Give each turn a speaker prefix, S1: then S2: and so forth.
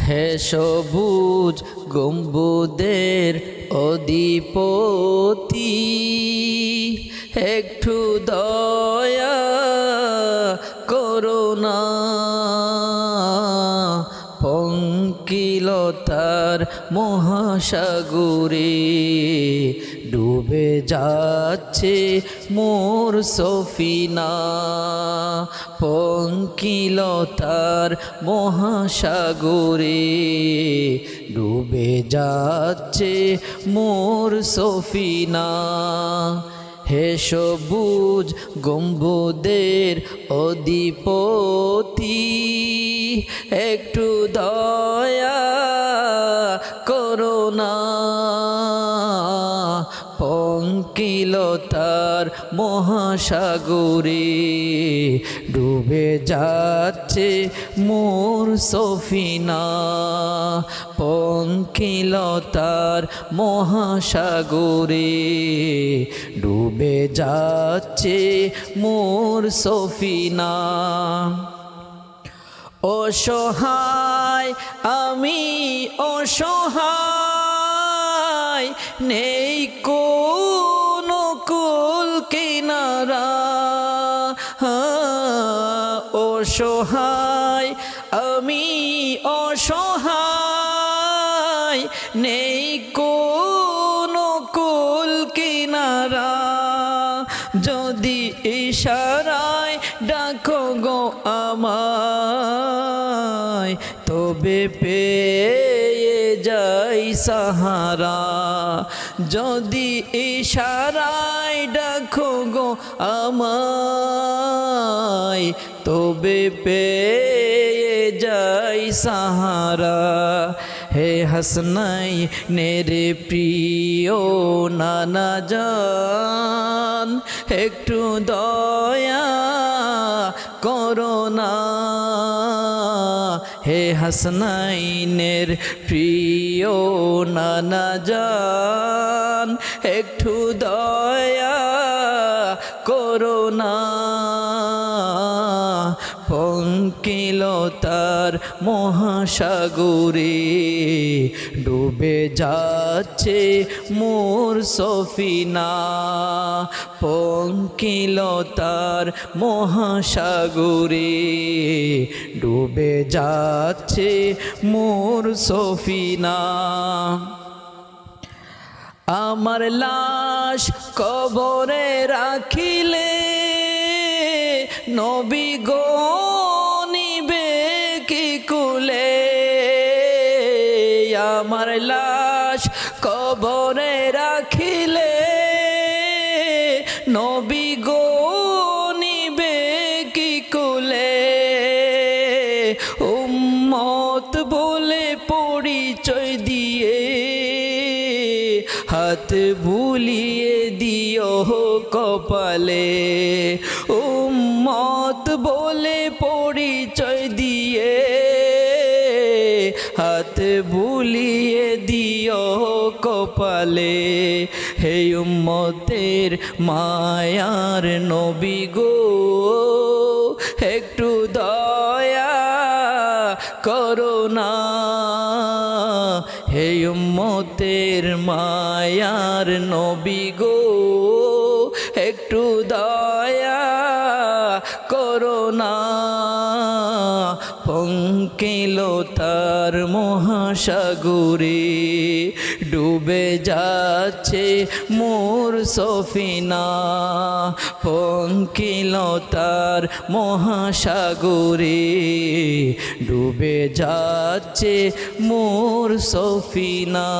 S1: হে সবুজ গম্বুদের অধিপতি, একটু দয়া করুণা। পঙ্কিলতার মহাসাগরে ডুবে যাচ্ছে মোর সফিনা। পঙ্কিলতার মহাসাগরে ডুবে যাচ্ছে মোর সফিনা। হে সবুজ গম্বুদের অধিপতি, একটু দয়া করুণা। পঙ্কিলতার মহাসাগরে ডুবে যাচ্ছে মোর সফিনা। পঙ্কিলতার মহাসাগরে ডুবে যাচ্ছে মোর সফিনা। অসহায় আমি অসহায়, নেই কোনো কুল কিনারা। অসহায় আমি অসহায়, নেই কোনো কুল কিনারা। যদি ইশারায় ডাকো গো আমায়, তবে পেয়ে যাই সাহারা। যদি ইশারায় ডাকো গো আমায়, তবে পেয়ে যাই সাহারা। হে হাসনাইনের প্রিয় নানা জান, একটু দয়া করুণা। হে হাসনাইনের প্রিয় নানা জান, একটু দয়া করুণা। পঙ্কিলতার মহাসাগরে ডুবে যাচ্ছে মোর সফিনা। পঙ্কিলতার মহাসাগরে ডুবে যাচ্ছে মোর সফিনা। আমার লাশ কবরে রাখিলে নবী গো নিবে কি কুলে। আমার লাশ কবরে রাখিলে নবী গো নিবে কি কুলে। উম্মত বলে পরিচয় দিয়ে হাত বুলিয়ে দিও কপালে। উম্মত বলে পরিচয় দিয়ে হাত বুলিয়ে দিও কপালে। হে উম্মতের মায়ার নবী গো, একটু দয়া করুণা। হে উম্মতের মায়ার নবী গো, একটু দয়া করুণা। পঙ্কিলতার মহাসাগরে ডুবে যাচ্ছে মোর সফিনা। পঙ্কিলতার মহাসাগরে ডুবে যাচ্ছে মোর সফিনা।